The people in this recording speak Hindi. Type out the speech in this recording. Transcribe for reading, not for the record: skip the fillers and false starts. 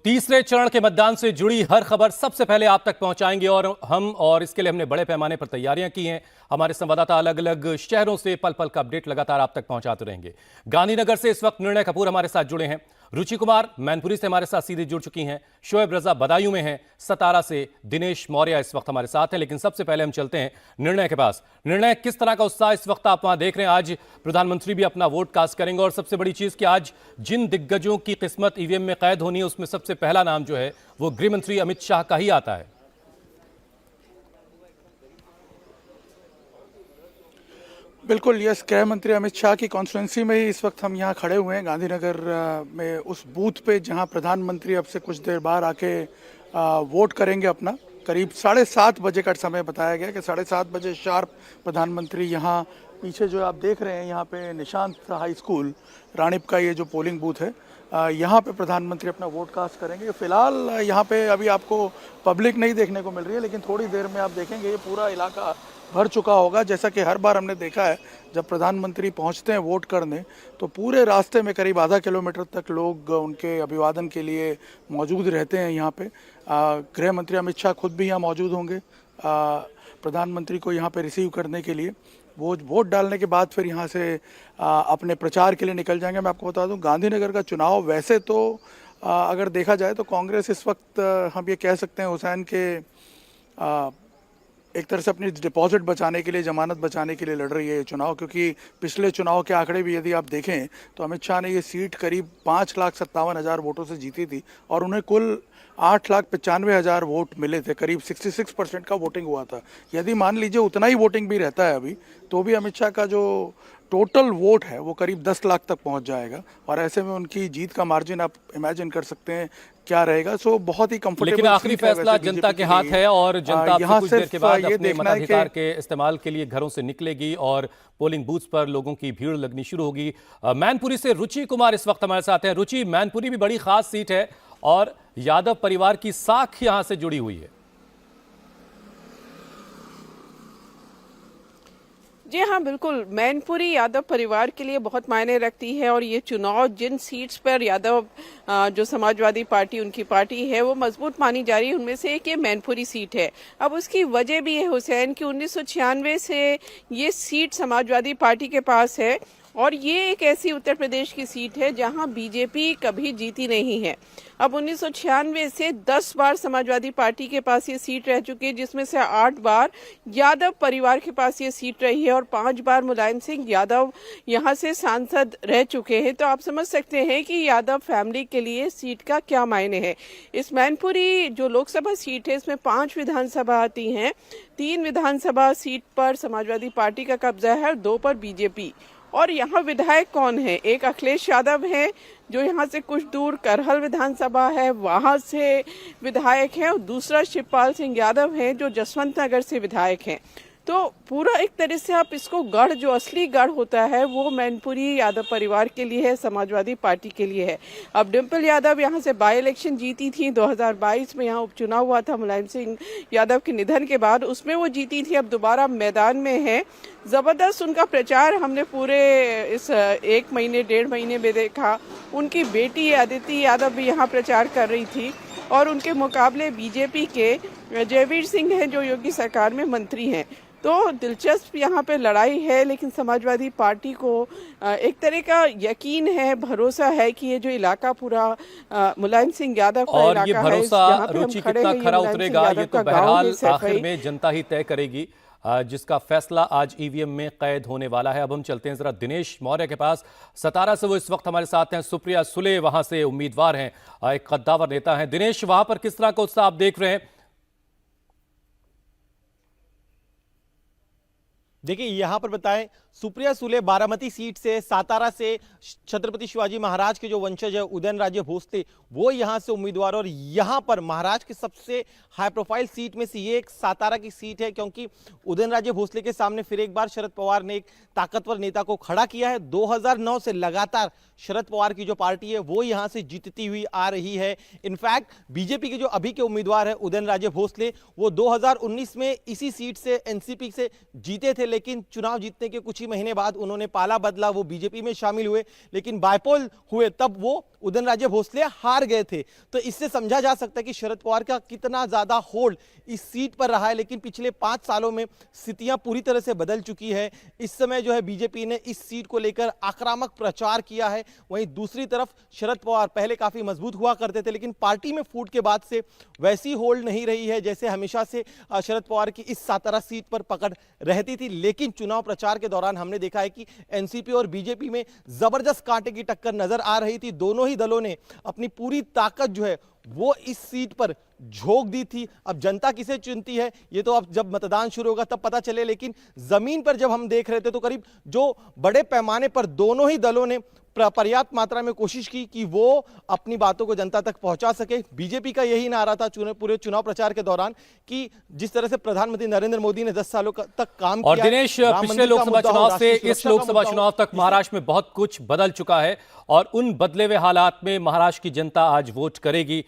तीसरे चरण के मतदान से जुड़ी हर खबर सबसे पहले आप तक पहुंचाएंगे और इसके लिए हमने बड़े पैमाने पर तैयारियां की हैं। हमारे संवाददाता अलग अलग शहरों से पल पल का अपडेट लगातार आप तक पहुंचाते रहेंगे। गांधीनगर से इस वक्त निर्णय कपूर हमारे साथ जुड़े हैं, रुचि कुमार मैनपुरी से हमारे साथ सीधे जुड़ चुकी हैं, शोएब रजा बदायूं में हैं, सतारा से दिनेश मौर्य इस वक्त हमारे साथ हैं। लेकिन सबसे पहले हम चलते हैं निर्णय के पास। निर्णय, किस तरह का उत्साह इस वक्त आप वहां देख रहे हैं? आज प्रधानमंत्री भी अपना वोट कास्ट करेंगे और सबसे बड़ी चीज कि आज जिन दिग्गजों की किस्मत ईवीएम में कैद होनी है उसमें सबसे पहला नाम जो है वो गृह मंत्री अमित शाह का ही आता है। बिल्कुल, यस, गृह मंत्री अमित शाह की कॉन्स्टिट्यूंसी में ही इस वक्त हम यहाँ खड़े हुए हैं, गांधीनगर में उस बूथ पे जहाँ प्रधानमंत्री अब से कुछ देर बाद आके वोट करेंगे अपना। करीब 7:30 बजे का समय बताया गया कि 7:30 बजे शार्प प्रधानमंत्री यहाँ पीछे जो आप देख रहे हैं यहाँ पे निशांत हाई स्कूल रानीप का ये जो पोलिंग बूथ है, यहाँ पे प्रधानमंत्री अपना वोट कास्ट करेंगे। फिलहाल यहाँ पे अभी आपको पब्लिक नहीं देखने को मिल रही है, लेकिन थोड़ी देर में आप देखेंगे ये पूरा इलाका भर चुका होगा। जैसा कि हर बार हमने देखा है जब प्रधानमंत्री पहुंचते हैं वोट करने तो पूरे रास्ते में करीब आधा किलोमीटर तक लोग उनके अभिवादन के लिए मौजूद रहते हैं। यहाँ पे गृह मंत्री अमित शाह खुद भी यहाँ मौजूद होंगे प्रधानमंत्री को यहाँ पे रिसीव करने के लिए। वो वोट डालने के बाद फिर यहाँ से अपने प्रचार के लिए निकल जाएंगे। मैं आपको बता दूं, गांधीनगर का चुनाव वैसे तो अगर देखा जाए तो कांग्रेस इस वक्त हम ये कह सकते हैं हुसैन के एक तरह से अपनी डिपॉजिट बचाने के लिए, जमानत बचाने के लिए लड़ रही है ये चुनाव, क्योंकि पिछले चुनाव के आंकड़े भी यदि आप देखें तो अमित शाह ने ये सीट करीब 5,57,000 वोटों से जीती थी और उन्हें कुल 8,95,000 वोट मिले थे। करीब 66% का वोटिंग हुआ था। यदि मान लीजिए उतना ही वोटिंग भी रहता है अभी तो भी अमित शाह का जो टोटल वोट है वो करीब 10 लाख तक पहुंच जाएगा और ऐसे में उनकी जीत का मार्जिन आप इमेजिन कर सकते हैं क्या रहेगा। सो बहुत ही कंफर्टेबल। लेकिन आखिरी फैसला जनता के हाथ है और जनता यहाँ कुछ देर के बाद अपने मताधिकार के इस्तेमाल के लिए घरों से निकलेगी और पोलिंग बूथ पर लोगों की भीड़ लगनी शुरू होगी। मैनपुरी से रुचि कुमार इस वक्त हमारे साथ हैं। रुचि, मैनपुरी भी बड़ी खास सीट है और यादव परिवार की साख यहां से जुड़ी हुई है। जी हाँ, बिल्कुल, मैनपुरी यादव परिवार के लिए बहुत मायने रखती है और ये चुनाव जिन सीट्स पर यादव जो समाजवादी पार्टी उनकी पार्टी है वो मजबूत मानी जा रही है, उनमें से एक ये मैनपुरी सीट है। अब उसकी वजह भी है हुसैन कि 1996 से ये सीट समाजवादी पार्टी के पास है और ये एक ऐसी उत्तर प्रदेश की सीट है जहां बीजेपी कभी जीती नहीं है। अब 1996 से 10 बार समाजवादी पार्टी के पास ये सीट रह चुकी है, जिसमें से 8 बार यादव परिवार के पास ये सीट रही है और 5 बार मुलायम सिंह यादव यहाँ से सांसद रह चुके हैं। तो आप समझ सकते हैं कि यादव फैमिली के लिए सीट का क्या मायने है। इस मैनपुरी जो लोकसभा सीट है इसमें 5 विधानसभा आती हैं। 3 विधानसभा सीट पर समाजवादी पार्टी का कब्जा है और 2 पर बीजेपी। और यहाँ विधायक कौन है? एक अखिलेश यादव है जो यहाँ से कुछ दूर करहल विधानसभा है वहाँ से विधायक है और दूसरा शिवपाल सिंह यादव है जो जसवंत नगर से विधायक हैं। तो पूरा एक तरह से आप इसको गढ़, जो असली गढ़ होता है वो मैनपुरी यादव परिवार के लिए है, समाजवादी पार्टी के लिए है। अब डिम्पल यादव यहाँ से बाई इलेक्शन जीती थी 2022 में, यहाँ उपचुनाव हुआ था मुलायम सिंह यादव के निधन के बाद, उसमें वो जीती थी। अब दोबारा मैदान में है। ज़बरदस्त उनका प्रचार हमने पूरे इस 1 महीने 1.5 महीने में देखा। उनकी बेटी अदिति यादव भी यहाँ प्रचार कर रही थी और उनके मुकाबले बीजेपी के जयवीर सिंह हैं जो योगी सरकार में मंत्री हैं। तो दिलचस्प यहाँ पे लड़ाई है, लेकिन समाजवादी पार्टी को एक तरह का यकीन है, भरोसा है कि ये जो इलाका पूरा मुलायम सिंह यादव का और इलाका ये भरोसा है, रुचि कितना खरा उतरेगा ये तो बहरहाल आखिर में जनता ही तय करेगी, जिसका फैसला आज ईवीएम में कैद होने वाला है। अब हम चलते हैं जरा दिनेश मौर्य के पास। सतारा से वो इस वक्त हमारे साथ हैं। सुप्रिया सुले वहां से उम्मीदवार हैं, एक कद्दावर नेता हैं। दिनेश, वहां पर किस तरह का उत्साह आप देख रहे हैं? देखिए, यहां पर बताएं, सुप्रिया सुले बारामती सीट से, सातारा से छत्रपति शिवाजी महाराज के जो वंशज है उदयनराजे भोसले वो यहां से उम्मीदवार, और यहां पर महाराष्ट्र की सबसे हाई प्रोफाइल सीट में से ये एक सातारा की सीट है, क्योंकि उदयनराजे भोसले के सामने फिर एक बार शरद पवार ने एक ताकतवर नेता को खड़ा किया है। 2009 से लगातार शरद पवार की जो पार्टी है वो यहां से जीतती हुई आ रही है। इनफैक्ट बीजेपी के जो अभी के उम्मीदवार है उदयनराजे भोसले, वो 2019 में इसी सीट से एनसीपी से जीते थे, लेकिन चुनाव जीतने के कुछ ही महीने बाद उन्होंने पाला बदला, वो बीजेपी में शामिल हुए, लेकिन बाइपोल हुए तब वो उदयनराजे भोसले हार गए थे। तो इससे समझा जा सकता है कि शरद पवार का कितना ज्यादा होल्ड इस सीट पर रहा है। लेकिन पिछले 5 सालों में स्थितियां पूरी तरह से बदल चुकी है। इस समय जो है बीजेपी ने इस सीट को लेकर आक्रामक प्रचार किया है। वहीं दूसरी तरफ शरद पवार पहले काफी मजबूत हुआ करते थे, लेकिन पार्टी में फूट के बाद से वैसी होल्ड नहीं रही है जैसे हमेशा से शरद पवार की इस सातारा सीट पर पकड़ रहती थी। लेकिन चुनाव प्रचार के दौरान हमने देखा है कि एनसीपी और बीजेपी में जबरदस्त कांटे की टक्कर नजर आ रही थी। दोनों ही दलों ने अपनी पूरी ताकत जो है वो इस सीट पर झोंक दी थी। अब जनता किसे चुनती है ये तो अब जब मतदान शुरू होगा तब पता चले, लेकिन जमीन पर जब हम देख रहे थे तो करीब जो बड़े पैमाने पर दोनों ही दलों ने पर्याप्त मात्रा में कोशिश की कि वो अपनी बातों को जनता तक पहुंचा सके। बीजेपी का यही नारा था पूरे चुनाव प्रचार के दौरान कि जिस तरह से प्रधानमंत्री नरेंद्र मोदी ने 10 सालों तक काम और किया है, दिनेश, राम पिछले मंदिर का लोकसभा मुद्दा हो, चुनाव से राष्ट्रीय इस सुरक्षा का लोकसभा मुद्दा हो, चुनाव तक महाराष्ट्र में बहुत कुछ बदल चुका है और उन बदले हुए हालात में महाराष्ट्र की जनता आज वोट करेगी।